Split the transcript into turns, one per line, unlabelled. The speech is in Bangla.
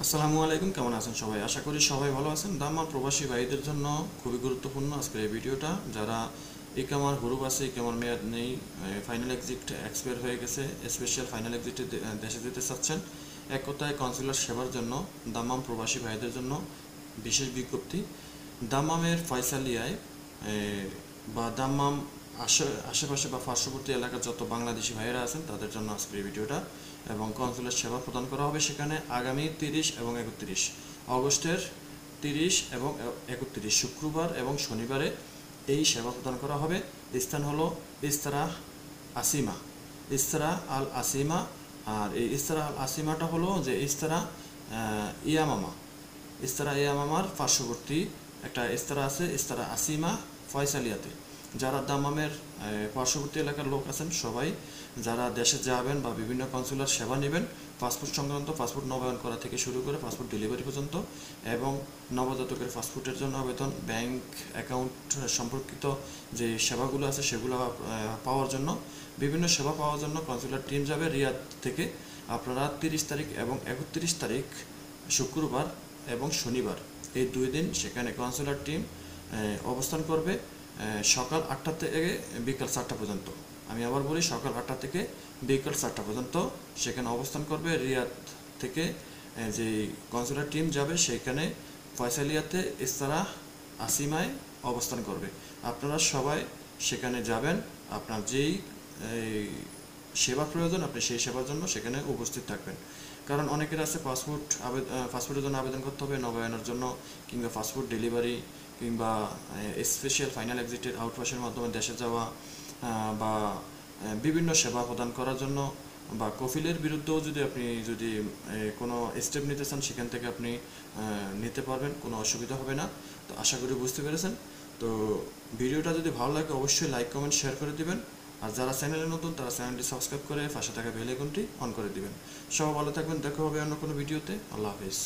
আসসালামু আলাইকুম, কেমন আছেন সবাই? আশা করি সবাই ভালো আছেন। দাম্মা প্রবাসী ভাইদের জন্য খুবই গুরুত্বপূর্ণ আজকের এই ভিডিওটা। যারা ইকামার হুরুপ আছে, ইকামার মেয়াদ নেই, ফাইনাল এক্সিট এক্সপায়ার হয়ে গেছে, স্পেশাল ফাইনাল এক্সিটে দেশে যেতে চাচ্ছেন, এক কথায় কনসুলার সেবার জন্য দাম্মাম প্রবাসী ভাইদের জন্য বিশেষ বিজ্ঞপ্তি। দাম্মামের ফয়সালিয়ায় বা দাম্মাম আশেপাশে বা পার্শ্ববর্তী এলাকার যত বাংলাদেশি ভাইয়েরা আছেন তাদের জন্য আজকের এই ভিডিওটা। এবং কনসুলেট সেবা প্রদান করা হবে সেখানে আগামী 30 এবং 31 অগস্টের 30 এবং 31 শুক্রবার এবং শনিবারে এই সেবা প্রদান করা হবে। স্থান হলো ইস্তারা আসিমা, ইস্তারা আল আসিমা। আর এই ইস্তারা আল আসিমাটা হলো যে ইস্তারা ইয়ামামা, ইস্তারা ইয়ামামার পার্শ্ববর্তী একটা ইস্তারা আছে, ইস্তারা আসিমা ফয়সালিয়াতে। যারা দাম্মামের পার্শ্ববর্তী এলাকার লোক আছেন সবাই যারা দেশে যাবেন বা বিভিন্ন কনসুলার সেবা নেবেন, পাসপোর্ট সংক্রান্ত, পাসপোর্ট নবায়ন করা থেকে শুরু করে পাসপোর্ট ডেলিভারি পর্যন্ত, এবং নবজাতকের পাসপোর্টের জন্য আবেদন, ব্যাংক অ্যাকাউন্ট সম্পর্কিত যে সেবাগুলো আছে সেগুলো পাওয়ার জন্য, বিভিন্ন সেবা পাওয়ার জন্য কনসুলার টিম যাবে রিয়াদ থেকে। আপনারা 30 তারিখ এবং 31 তারিখ শুক্রবার এবং শনিবার এই 2 দিন সেখানে কনসুলার টিম অবস্থান করবে সকাল 8টা থেকে বিকাল 4টা পর্যন্ত। আমি আবার বলি, সকাল 8টা থেকে বিকাল 4টা পর্যন্ত সেখানে অবস্থান করবে। রিয়াদ থেকে যে কনসুলার টিম যাবে সেখানে ফয়সালিয়াতে ইস্তারা আসিমায় অবস্থান করবে। আপনারা সবাই সেখানে যাবেন, আপনার যেই সেবা প্রয়োজন আপনি সেই সেবার জন্য সেখানে উপস্থিত থাকবেন। কারণ অনেকের আছে পাসপোর্টের জন্য আবেদন করতে হবে নবায়নের জন্য, কিংবা পাসপোর্ট ডেলিভারি, কিংবা স্পেশাল ফাইনাল এক্সিটের আউটপাসের মাধ্যমে দেশে যাওয়া, বা বিভিন্ন সেবা প্রদান করার জন্য, বা কফিলের বিরুদ্ধেও যদি কোনো স্টেপ নিতে চান সেখান থেকে আপনি নিতে পারবেন, কোনো অসুবিধা হবে না। তো আশা করি বুঝতে পেরেছেন। তো ভিডিওটা যদি ভালো লাগে অবশ্যই লাইক কমেন্ট শেয়ার করে দিবেন। আর যারা চ্যানেলে নতুন তারা চ্যানেলটি সাবস্ক্রাইব করে পাশে থাকা বেল আইকনটি অন করে দিবেন। সবাই ভালো থাকবেন, দেখা হবে অন্য কোনো ভিডিওতে। আল্লাহ হাফিজ।